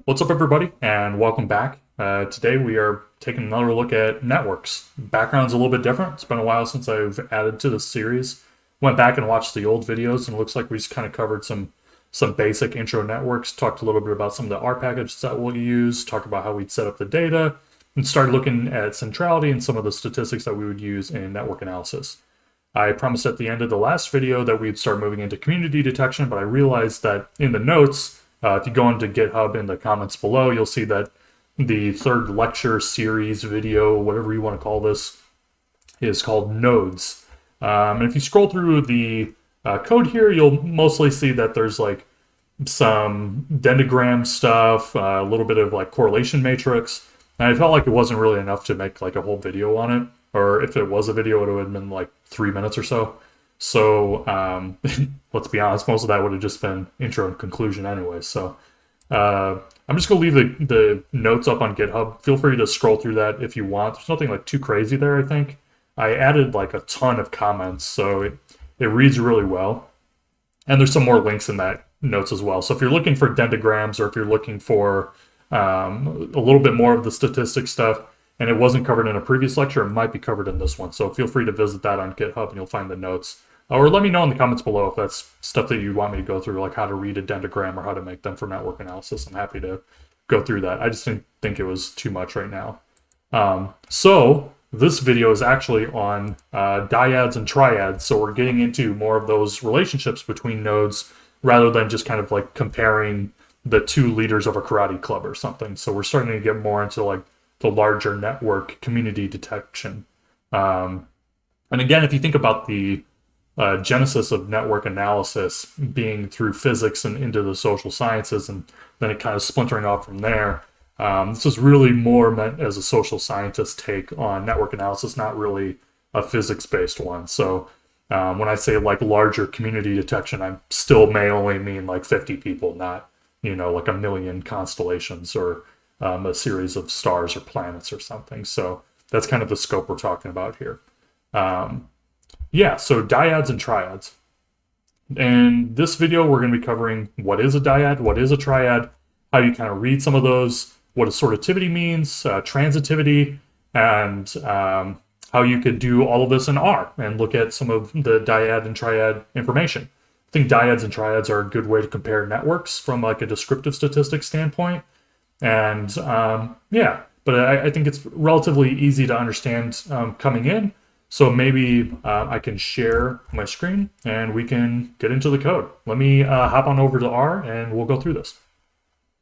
What's up, everybody, and welcome back. Today we are taking another look at networks. Background's a little bit different. It's been a while since I've added to this series. Went back and watched the old videos, and it looks like we just kind of covered some basic intro networks, talked a little bit about some of the R packages that we'll use, talked about how we'd set up the data, and started looking at centrality and some of the statistics that we would use in network analysis. I promised at the end of the last video that we'd start moving into community detection, but I realized that in the notes, if you go into GitHub in the comments below, you'll see that the third lecture series video, whatever you want to call this, is called nodes. And if you scroll through the code here, you'll mostly see that there's like some dendrogram stuff, a little bit of like correlation matrix. And I felt like it wasn't really enough to make like a whole video on it. Or if it was a video, it would have been like 3 minutes or so. So let's be honest, most of that would have just been intro and conclusion anyway. So I'm just going to leave the notes up on GitHub. Feel free to scroll through that if you want. There's nothing like too crazy there, I think. I added like a ton of comments, so it reads really well. And there's some more links in that notes as well. So if you're looking for dendrograms or if you're looking for a little bit more of the statistics stuff, and it wasn't covered in a previous lecture, it might be covered in this one. So feel free to visit that on GitHub and you'll find the notes. Or let me know in the comments below if that's stuff that you want me to go through, like how to read a dendrogram or how to make them for network analysis. I'm happy to go through that. I just didn't think it was too much right now. So this video is actually on dyads and triads. So we're getting into more of those relationships between nodes rather than just kind of like comparing the two leaders of a karate club or something. So we're starting to get more into like the larger network community detection. And again, if you think about the genesis of network analysis being through physics and into the social sciences, and then it kind of splintering off from there, this is really more meant as a social scientist take on network analysis, not really a physics-based one. So when I say like larger community detection, I still may only mean like 50 people, not, like a million constellations or a series of stars or planets or something. So that's kind of the scope we're talking about here. Yeah, so dyads and triads. In this video, we're going to be covering what is a dyad, what is a triad, how you kind of read some of those, what assortativity means, transitivity, and how you could do all of this in R and look at some of the dyad and triad information. I think dyads and triads are a good way to compare networks from like a descriptive statistics standpoint. And yeah, but I think it's relatively easy to understand coming in. So maybe I can share my screen and we can get into the code. Let me hop on over to R and we'll go through this.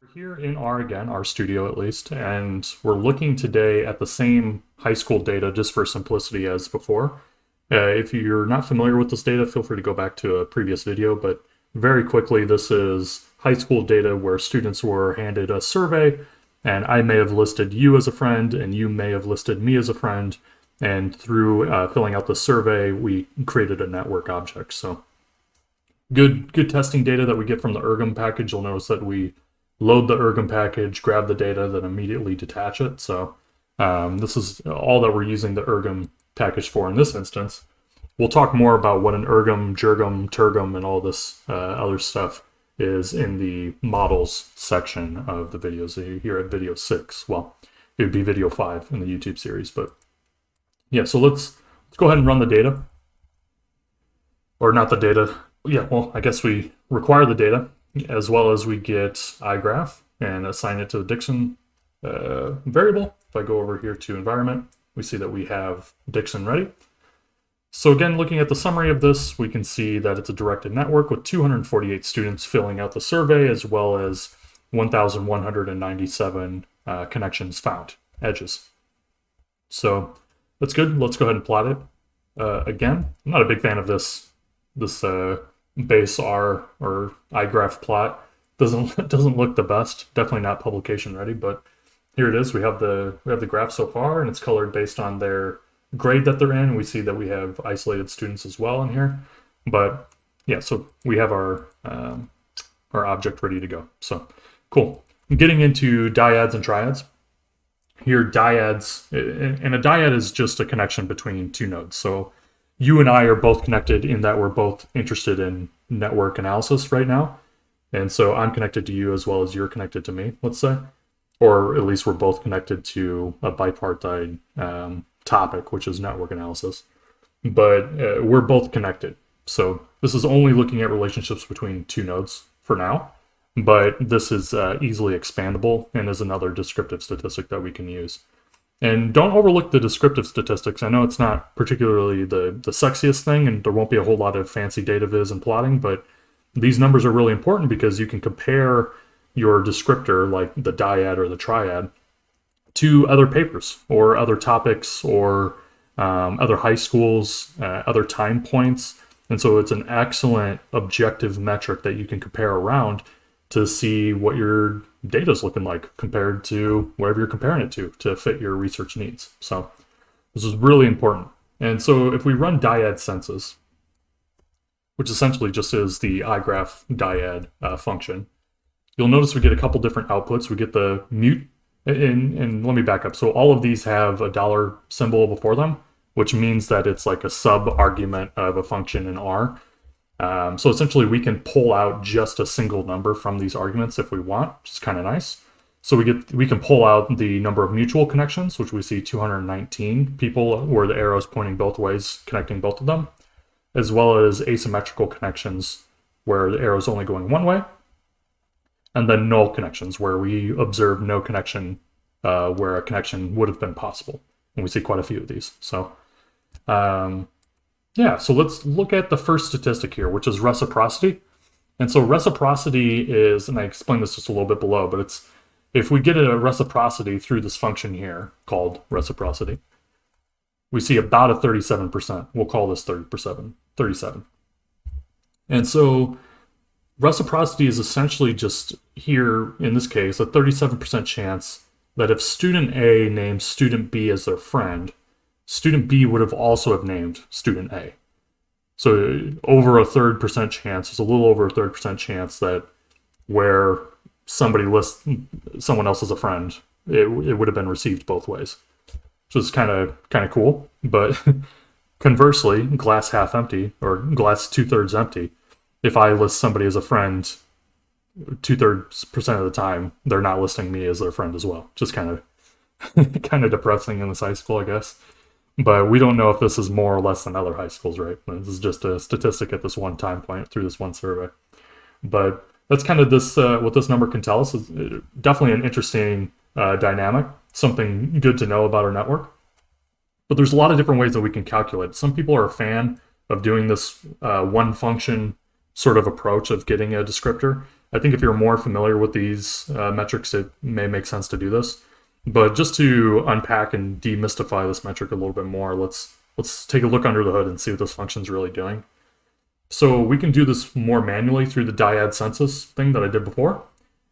We're here in R again, R Studio at least, and we're looking today at the same high school data just for simplicity as before. If you're not familiar with this data, feel free to go back to a previous video, but very quickly, this is high school data where students were handed a survey, and I may have listed you as a friend, and you may have listed me as a friend, and through filling out the survey, we created a network object. So good testing data that we get from the ergom package. You'll notice that we load the ergom package, grab the data, then immediately detach it. So this is all that we're using the ergom package for in this instance. We'll talk more about what an ergom, jergom, tergom, and all this other stuff is in the models section of the videos here at video 6. Well, it would be video 5 in the YouTube series, but yeah, so let's go ahead and run the data. Or not the data. Yeah, well, I guess we require the data as well as we get iGraph and assign it to the Dixon variable. If I go over here to environment, we see that we have Dixon ready. So again, looking at the summary of this, we can see that it's a directed network with 248 students filling out the survey, as well as 1,197 connections found, edges. So that's good. Let's go ahead and plot it. Again, I'm not a big fan of this base R or iGraph plot. Doesn't look the best. Definitely not publication ready, but here it is. We have the graph so far, and it's colored based on their grade that they're in. We see that we have isolated students as well in here, but yeah, so we have our object ready to go. So cool. Getting into dyads and triads. Here, dyads, and a dyad is just a connection between two nodes. So you and I are both connected in that we're both interested in network analysis right now. And so I'm connected to you as well as you're connected to me, let's say. Or at least we're both connected to a bipartite topic, which is network analysis. But we're both connected. So this is only looking at relationships between two nodes for now. But this is easily expandable and is another descriptive statistic that we can use. And don't overlook the descriptive statistics. I know it's not particularly the sexiest thing, and there won't be a whole lot of fancy data viz and plotting, but these numbers are really important because you can compare your descriptor, like the Dyad or the Triad, to other papers or other topics or other high schools, other time points. And so it's an excellent objective metric that you can compare around to see what your data is looking like compared to whatever you're comparing it to fit your research needs. So this is really important. And so if we run Dyad census, which essentially just is the iGraph Dyad function, you'll notice we get a couple different outputs. We get the mute, and let me back up. So all of these have a dollar symbol before them, which means that it's like a sub-argument of a function in R. So essentially we can pull out just a single number from these arguments if we want, which is kind of nice. So we can pull out the number of mutual connections, which we see 219 people where the arrow is pointing both ways, connecting both of them, as well as asymmetrical connections where the arrow is only going one way, and then null connections where we observe no connection where a connection would have been possible. And we see quite a few of these. So yeah, so let's look at the first statistic here, which is reciprocity. And so reciprocity is, and I explained this just a little bit below, but it's if we get a reciprocity through this function here called reciprocity, we see about a 37%. We'll call this 37. And so reciprocity is essentially just here, in this case, a 37% chance that if student A names student B as their friend, student B would have also have named student A. So over a 3% chance, it's a little over a 3% chance that where somebody lists someone else as a friend, it would have been received both ways, which is kind of cool. But conversely, glass half empty or glass 2/3 empty, if I list somebody as a friend 2/3% of the time, they're not listing me as their friend as well. Just kind of depressing in this high school, I guess. But we don't know if this is more or less than other high schools, right? This is just a statistic at this one time point through this one survey. But that's kind of this what this number can tell us. Is definitely an interesting dynamic, something good to know about our network. But there's a lot of different ways that we can calculate. Some people are a fan of doing this one function sort of approach of getting a descriptor. I think if you're more familiar with these metrics, it may make sense to do this. But just to unpack and demystify this metric a little bit more, let's take a look under the hood and see what this function is really doing. So we can do this more manually through the Dyad census thing that I did before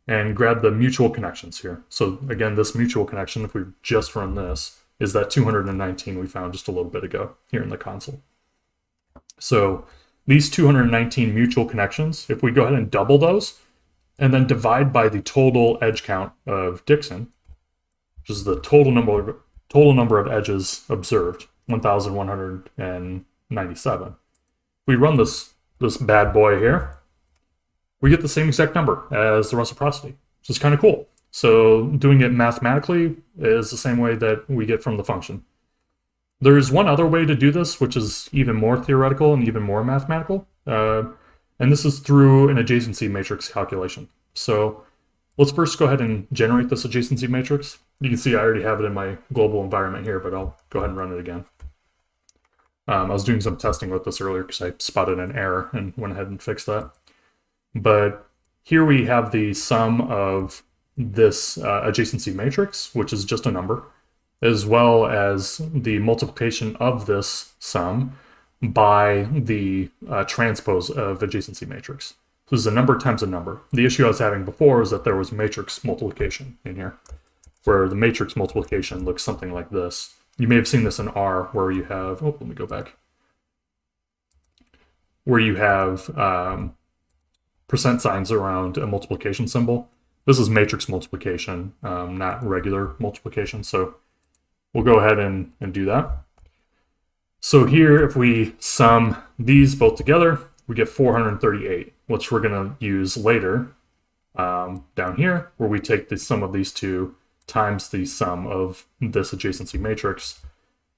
and grab the mutual connections here. So again, this mutual connection, if we just run this, is that 219 we found just a little bit ago here in the console. So these 219 mutual connections, if we go ahead and double those and then divide by the total edge count of Dixon, which is the total number of edges observed, 1,197. We run this bad boy here, we get the same exact number as the reciprocity, which is kind of cool. So doing it mathematically is the same way that we get from the function. There's one other way to do this, which is even more theoretical and even more mathematical, and this is through an adjacency matrix calculation. So let's first go ahead and generate this adjacency matrix. You can see I already have it in my global environment here, but I'll go ahead and run it again. I was doing some testing with this earlier because I spotted an error and went ahead and fixed that. But here we have the sum of this adjacency matrix, which is just a number, as well as the multiplication of this sum by the transpose of adjacency matrix. So this is a number times a number. The issue I was having before is that there was matrix multiplication in here, where the matrix multiplication looks something like this. You may have seen this in R, where you have, let me go back, where you have percent signs around a multiplication symbol. This is matrix multiplication, not regular multiplication. So we'll go ahead and do that. So here, if we sum these both together, we get 438, which we're going to use later down here, where we take the sum of these two times the sum of this adjacency matrix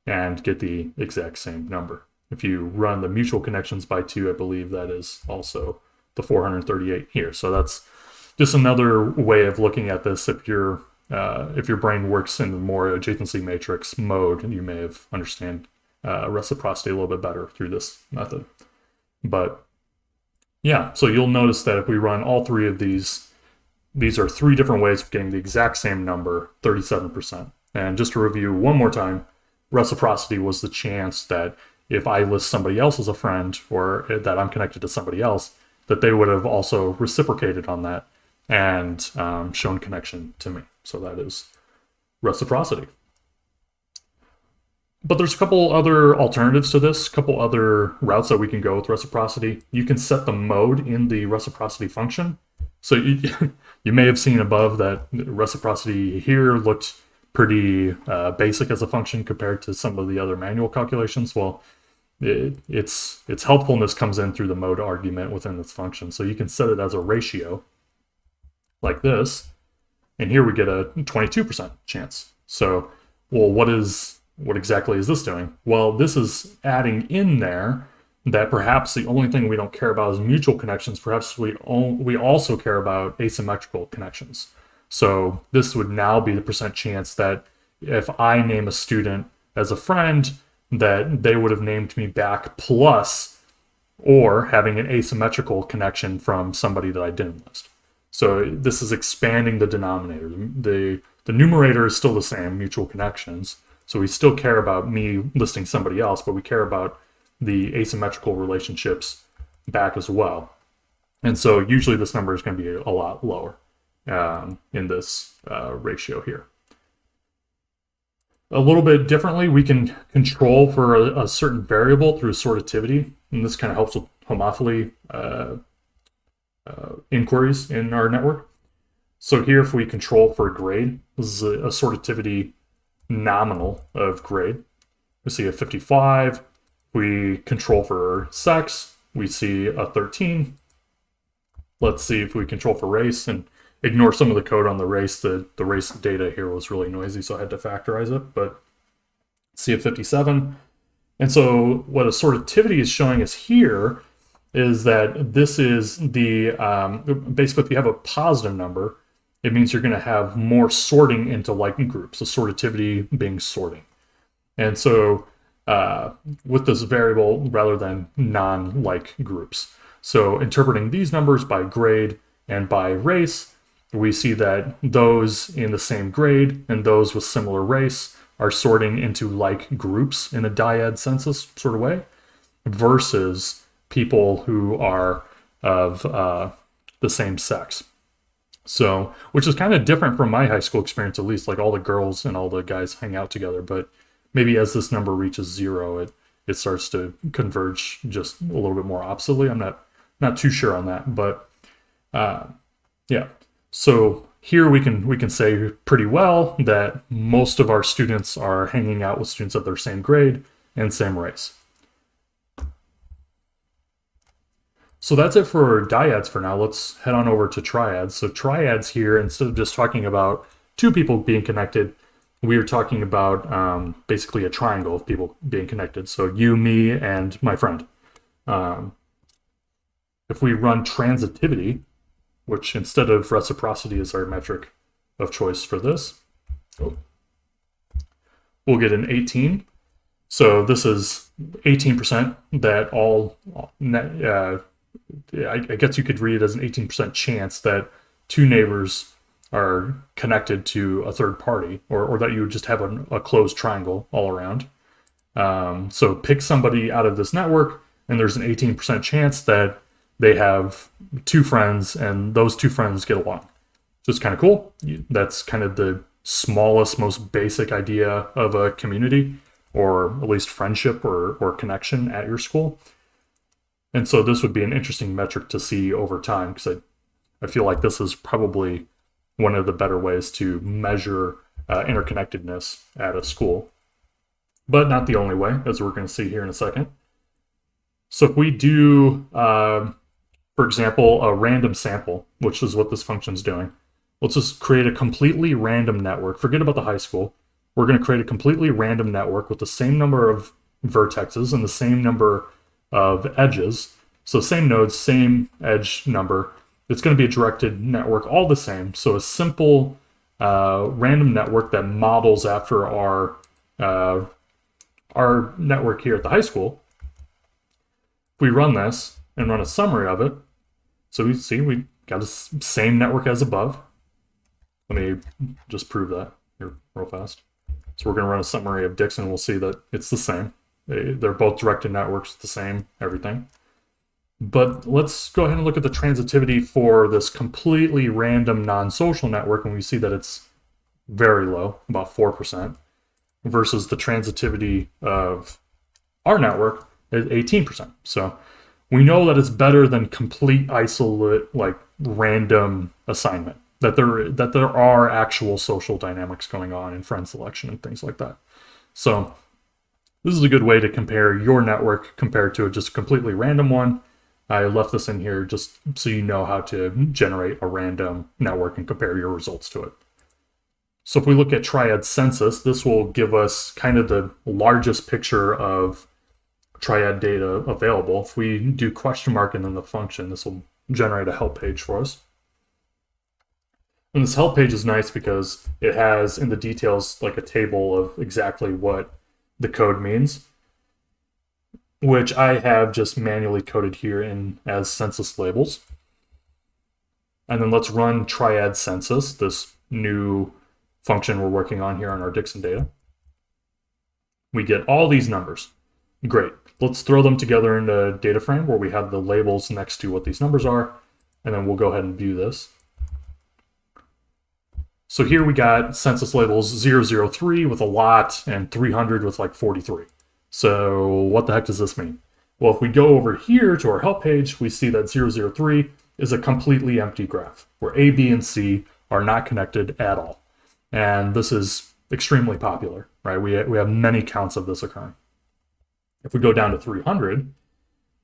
and get the exact same number. If you run the mutual connections by 2, I believe that is also the 438 here. So that's just another way of looking at this. If your brain works in the more adjacency matrix mode, you may have understand reciprocity a little bit better through this method. But yeah, so you'll notice that if we run all three of these are three different ways of getting the exact same number, 37%. And just to review one more time, reciprocity was the chance that if I list somebody else as a friend, or that I'm connected to somebody else, that they would have also reciprocated on that and shown connection to me. So that is reciprocity. But there's a couple other alternatives to this, a couple other routes that we can go with reciprocity. You can set the mode in the reciprocity function. So you may have seen above that reciprocity here looked pretty basic as a function compared to some of the other manual calculations. Well, its helpfulness comes in through the mode argument within this function. So you can set it as a ratio like this, and here we get a 22% chance. So, well, what exactly is this doing? Well, this is adding in there that perhaps the only thing we don't care about is mutual connections. Perhaps we also care about asymmetrical connections. So this would now be the percent chance that if I name a student as a friend, that they would have named me back plus or having an asymmetrical connection from somebody that I didn't list. So this is expanding the denominator. The numerator is still the same, mutual connections. So we still care about me listing somebody else, but we care about the asymmetrical relationships back as well. And so usually this number is going to be a lot lower in this ratio here. A little bit differently, we can control for a certain variable through sortativity, and this kind of helps with homophily inquiries in our network. So here, if we control for a grade, this is a sortativity nominal of grade. We see a 55. We control for sex. We see a 13. Let's see if we control for race, and ignore some of the code on the race. The race data here was really noisy, so I had to factorize it, but see a 57. And so what a sortativity is showing us here is that this is the, basically if you have a positive number, it means you're going to have more sorting into like groups, the sortativity being sorting. And so with this variable rather than non-like groups. So interpreting these numbers by grade and by race, we see that those in the same grade and those with similar race are sorting into like groups in a dyad census sort of way, versus people who are of the same sex. So, which is kind of different from my high school experience, at least. Like all the girls and all the guys hang out together, but maybe as this number reaches 0, it starts to converge just a little bit more oppositely. I'm not too sure on that, but yeah. So here we can say pretty well that most of our students are hanging out with students of their same grade and same race. So that's it for dyads for now. Let's head on over to triads. So triads here, instead of just talking about two people being connected, we are talking about basically a triangle of people being connected. So you, me, and my friend. If we run transitivity, which instead of reciprocity is our metric of choice for this, we'll get an 18. So this is 18% that all, I guess you could read it as an 18% chance that two neighbors are connected to a third party, or that you would just have a closed triangle all around. So pick somebody out of this network, and there's an 18% chance that they have two friends, and those two friends get along. So it's kind of cool. That's kind of the smallest, most basic idea of a community, or at least friendship or connection at your school. And so this would be an interesting metric to see over time, because I feel like this is probably one of the better ways to measure interconnectedness at a school. But not the only way, as we're going to see here in a second. So if we do, for example, a random sample, which is what this function is doing, let's just create a completely random network. Forget about the high school. We're going to create a completely random network with the same number of vertexes and the same number of edges. So same nodes, same edge number. It's going to be a directed network, all the same. So a simple random network that models after our network here at the high school. If we run this and run a summary of it, so we see we got the same network as above. Let me just prove that here real fast. So we're going to run a summary of Dixon. We'll see that it's the same. They're both directed networks, the same, everything. But let's go ahead and look at the transitivity for this completely random non-social network, and we see that it's very low, about 4%, versus the transitivity of our network is 18%. So we know that it's better than complete isolate, like random assignment, that there are actual social dynamics going on in friend selection and things like that. So this is a good way to compare your network compared to just a completely random one. I left this in here just so you know how to generate a random network and compare your results to it. So if we look at Triad census, this will give us kind of the largest picture of Triad data available. If we do question mark and then the function, this will generate a help page for us. And this help page is nice because it has in the details like a table of exactly what the code means, which I have just manually coded here in as census labels. And then let's run Triad census, this new function we're working on here on our Dixon data. We get all these numbers. Great. Let's throw them together in a data frame where we have the labels next to what these numbers are, and then we'll go ahead and view this. So here we got census labels 003 with a lot and 300 with like 43. So what the heck does this mean? Well, if we go over here to our help page, we see that 003 is a completely empty graph where A, B, and C are not connected at all. And this is extremely popular, right? We have many counts of this occurring. If we go down to 300,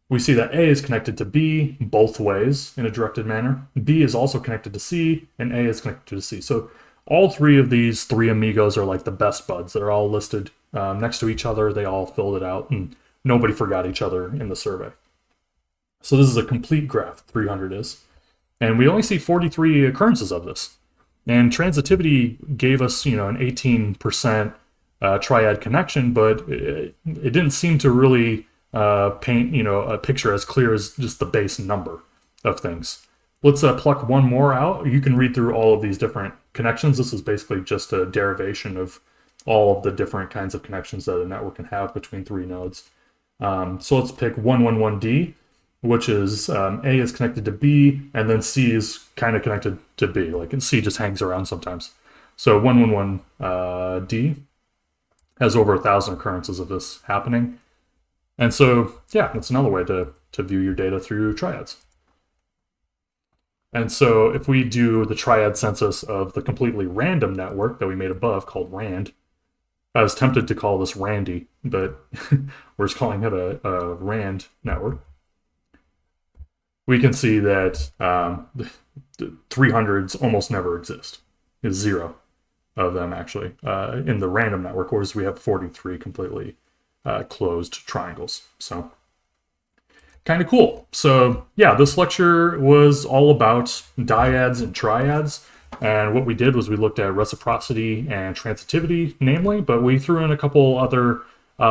we see that A is connected to B both ways in a directed manner. B is also connected to C, and A is connected to C. So all three of these three amigos are like the best buds. They're all listed next to each other. They all filled it out, and nobody forgot each other in the survey. So this is a complete graph, 300 is. And we only see 43 occurrences of this. And transitivity gave us, an 18% triad connection, but it didn't seem to really paint, a picture as clear as just the base number of things. Let's pluck one more out. You can read through all of these different connections. This is basically just a derivation of all of the different kinds of connections that a network can have between three nodes. So let's pick 111D, which is A is connected to B, and then C is kind of connected to B. And C just hangs around sometimes. So 111D has over 1,000 occurrences of this happening. And so, yeah, that's another way to view your data through triads. And so if we do the triad census of the completely random network that we made above called RAND, I was tempted to call this Randy, but we're just calling it a RAND network. We can see that 300s almost never exist. It's 0 of them actually in the random network, whereas we have 43 completely closed triangles. So kind of cool. So yeah, this lecture was all about dyads and triads. And what we did was we looked at reciprocity and transitivity, namely, but we threw in a couple other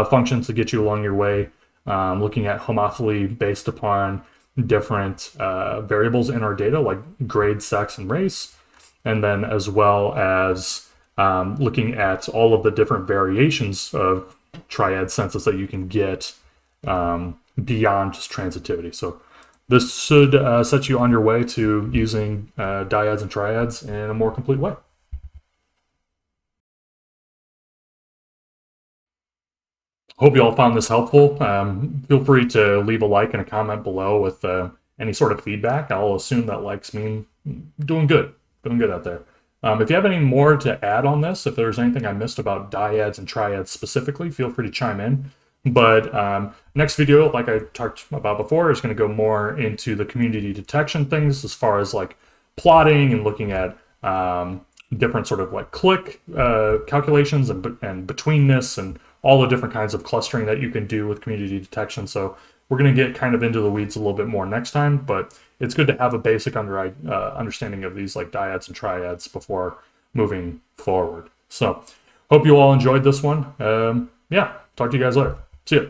functions to get you along your way, looking at homophily based upon different variables in our data, like grade, sex, and race, and then as well as looking at all of the different variations of triad census that you can get beyond just transitivity. So this should set you on your way to using dyads and triads in a more complete way. Hope you all found this helpful. Feel free to leave a like and a comment below with any sort of feedback. I'll assume that likes mean doing good out there. If you have any more to add on this, if there's anything I missed about dyads and triads specifically, feel free to chime in. But next video, like I talked about before, is going to go more into the community detection things as far as like plotting and looking at different sort of like click calculations and betweenness and all the different kinds of clustering that you can do with community detection. So we're going to get kind of into the weeds a little bit more next time, but it's good to have a basic understanding of these like dyads and triads before moving forward. So hope you all enjoyed this one. Yeah, talk to you guys later. See ya.